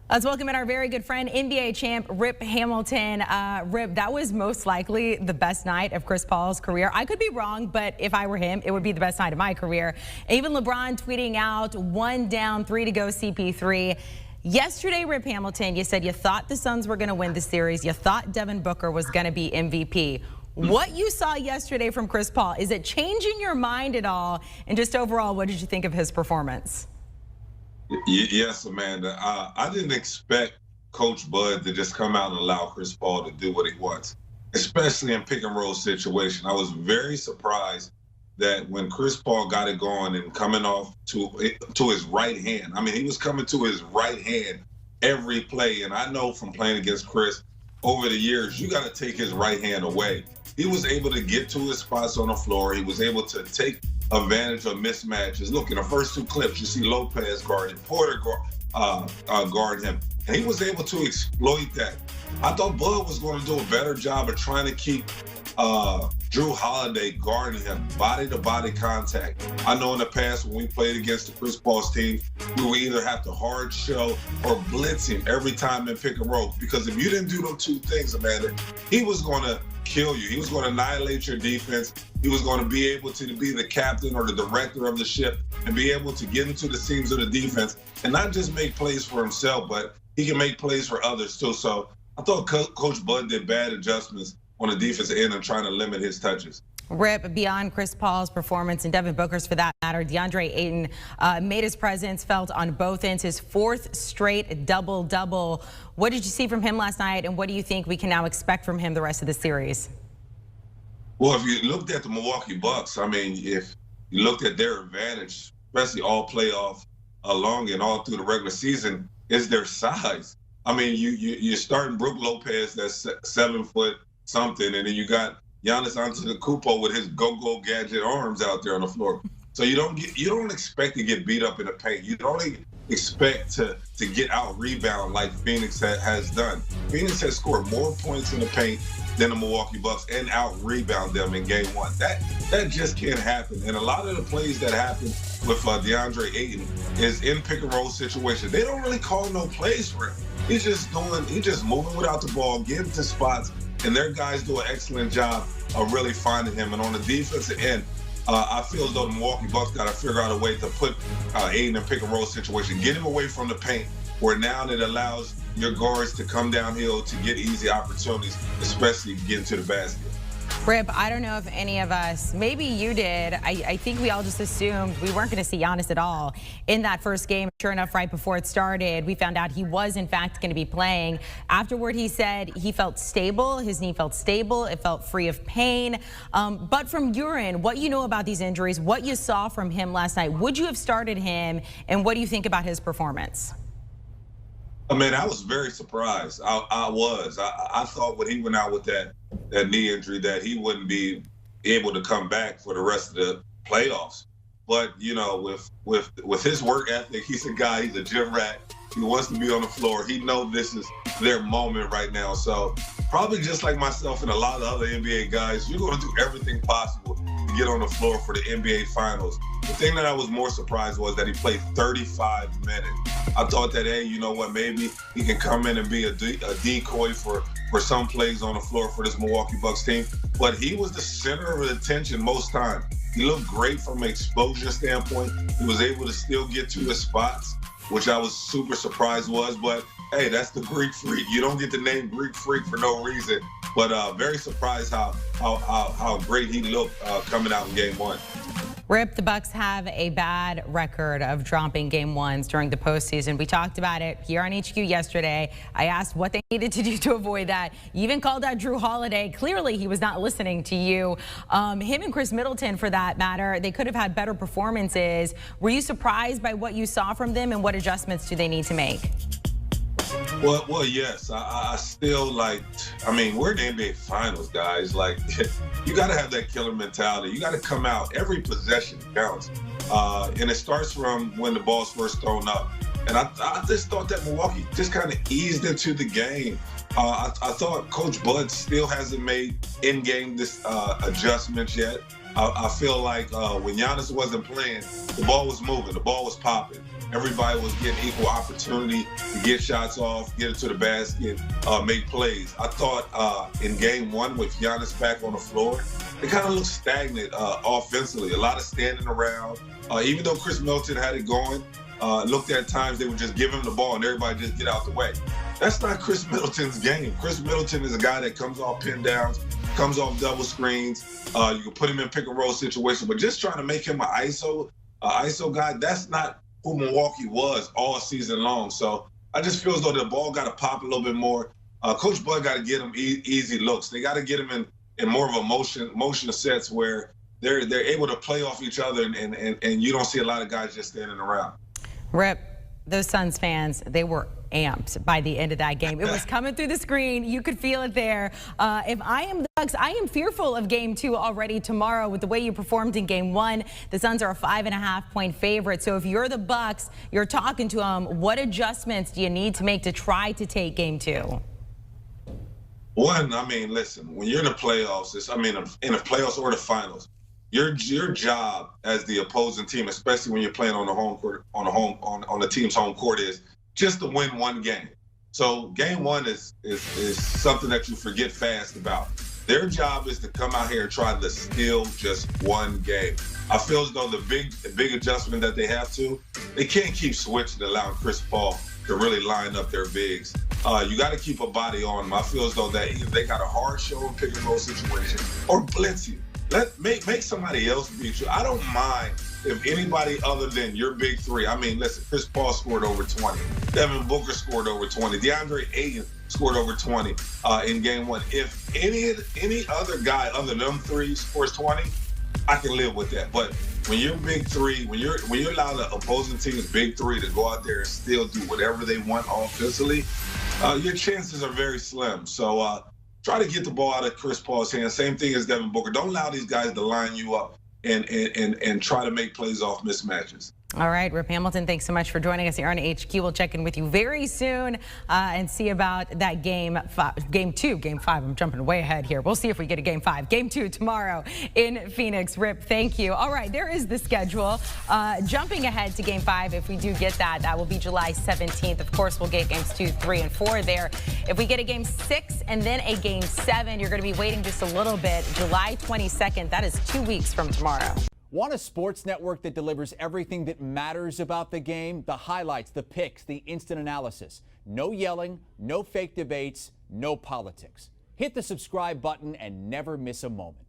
Let's welcome in our very good friend, NBA champ Rip Hamilton. Rip, that was most likely the best night of Chris Paul's career. I could be wrong, but if I were him, it would be the best night of my career. Even LeBron tweeting out, 1 down, 3 to go, CP3. Yesterday, Rip Hamilton, you said you thought the Suns were going to win the series. You thought Devin Booker was going to be MVP. What you saw yesterday from Chris Paul, is it changing your mind at all? And just overall, what did you think of his performance? Yes, Amanda. I didn't expect Coach Bud to just come out and allow Chris Paul to do what he wants, especially in pick and roll situation. I was very surprised that when Chris Paul got it going and coming off to his right hand, I mean, he was coming to his right hand every play. And I know from playing against Chris over the years, you got to take his right hand away. He was able to get to his spots on the floor. He was able to take advantage of mismatches. Look, in the first 2 clips, you see Lopez guarding, Porter guard him. And he was able to exploit that. I thought Bud was going to do a better job of trying to keep Drew Holiday guarding him, body-to-body contact. I know in the past when we played against the Chris Paul's team, we would either have to hard show or blitz him every time in pick and roll. Because if you didn't do those 2 things, Amanda, he was going to kill you. He was going to annihilate your defense. He was going to be able to be the captain or the director of the ship and be able to get into the seams of the defense and not just make plays for himself, but he can make plays for others too. So I thought Coach Bud did bad adjustments on the defensive end and trying to limit his touches. Rip, beyond Chris Paul's performance and Devin Booker's for that matter, DeAndre Ayton made his presence felt on both ends, his 4th straight double-double. What did you see from him last night, and what do you think we can now expect from him the rest of the series? Well, if you looked at the Milwaukee Bucks, I mean, if you looked at their advantage, especially all playoff long and all through the regular season, is their size. I mean, you're starting Brook Lopez, that's 7 foot something, and then you got Giannis Antetokounmpo with his go-go gadget arms out there on the floor. So you don't expect to get beat up in the paint. You don't expect to get out rebound like Phoenix has done. Phoenix has scored more points in the paint than the Milwaukee Bucks and out rebound them in game 1. That just can't happen. And a lot of the plays that happen with DeAndre Ayton is in pick and roll situations. They don't really call no plays for him. He's just moving without the ball, getting to spots, and their guys do an excellent job of really finding him. And on the defensive end, I feel as though the Milwaukee Bucks got to figure out a way to put Ayton in pick and roll situation, get him away from the paint, where now it allows your guards to come downhill to get easy opportunities, especially getting to the basket. Rip, I don't know if any of us, maybe you did, I think we all just assumed we weren't going to see Giannis at all in that first game. Sure enough, right before it started, we found out he was in fact going to be playing. Afterward, he said he felt stable, his knee felt stable, it felt free of pain. But from your end, what you know about these injuries, what you saw from him last night, would you have started him, and what do you think about his performance? I mean, I was very surprised. I thought when he went out with that knee injury that he wouldn't be able to come back for the rest of the playoffs. But, you know, with his work ethic, he's a guy, he's a gym rat. He wants to be on the floor. He knows this is their moment right now. So probably just like myself and a lot of other NBA guys, you're going to do everything possible to get on the floor for the NBA Finals. The thing that I was more surprised was that he played 35 minutes. I thought that, hey, you know what, maybe he can come in and be a decoy for some plays on the floor for this Milwaukee Bucks team. But he was the center of attention most times. He looked great from an exposure standpoint. He was able to still get to his spots, which I was super surprised was. But, hey, that's the Greek Freak. You don't get the name Greek Freak for no reason. But very surprised how great he looked coming out in game 1. Rip, the Bucks have a bad record of dropping game 1s during the postseason. We talked about it here on HQ yesterday. I asked what they needed to do to avoid that. You even called out Drew Holiday. Clearly, he was not listening to you. Him and Chris Middleton, for that matter, they could have had better performances. Were you surprised by what you saw from them, and what adjustments do they need to make? Well, yes. I still I mean, we're in the NBA Finals, guys. Like, you got to have that killer mentality. You got to come out. Every possession counts. And it starts from when the ball's first thrown up. And I just thought that Milwaukee just kind of eased into the game. I thought Coach Bud still hasn't made in-game adjustments yet. I feel like when Giannis wasn't playing, the ball was moving, the ball was popping. everybody was getting equal opportunity to get shots off, get it to the basket, make plays. I thought in game one with Giannis back on the floor, it kind of looked stagnant offensively. A lot of standing around. Even though Chris Middleton had it going, looked at times they would just give him the ball and everybody just get out the way. That's not Chris Middleton's game. Chris Middleton is a guy that comes off pin downs, comes off double screens. You can put him in pick and roll situation, but just trying to make him an ISO guy, that's not who Milwaukee was all season long. So I just feel as though the ball got to pop a little bit more. Coach Bud got to get him easy looks. They got to get him in more of a motion sets where they're able to play off each other, and you don't see a lot of guys just standing around. Rip, those Suns fans, they were amped by the end of that game. It was coming through the screen. You could feel it there. If I am the Bucks, I am fearful of game 2 already tomorrow with the way you performed in game 1. The Suns are a 5.5-point favorite. So if you're the Bucks, you're talking to them. What adjustments do you need to make to try to take game 2? One, I mean, listen, when you're in the playoffs, in the playoffs or the finals, your job as the opposing team, especially when you're playing on the home court, on the team's home court, is just to win one game. So game 1 is something that you forget fast about. Their job is to come out here and try to steal just one game. I feel as though the big adjustment that they have to, they can't keep switching, allowing Chris Paul to really line up their bigs. You got to keep a body on them. I feel as though that either they got a hard show and pick and roll situation or blitz you. Make somebody else beat you. I don't mind if anybody other than your big three. I mean, listen, Chris Paul scored over 20. Devin Booker scored over 20. DeAndre Ayton scored over 20 in game 1. If any other guy other than them three scores 20, I can live with that. But when you're big three, when you're allowed the opposing team's big three to go out there and still do whatever they want offensively, your chances are very slim. So try to get the ball out of Chris Paul's hands. Same thing as Devin Booker. Don't allow these guys to line you up and try to make plays off mismatches. All right, Rip Hamilton, thanks so much for joining us here on HQ. We'll check in with you very soon and see about that game 2, game 5. I'm jumping way ahead here. We'll see if we get a game 5. Game 2 tomorrow in Phoenix. Rip, thank you. All right, there is the schedule. Jumping ahead to game 5, if we do get that, that will be July 17th. Of course, we'll get games 2, 3, and 4 there. If we get a game 6 and then a game 7, you're going to be waiting just a little bit. July 22nd, that is 2 weeks from tomorrow. Want a sports network that delivers everything that matters about the game? The highlights, the picks, the instant analysis. No yelling, no fake debates, no politics. Hit the subscribe button and never miss a moment.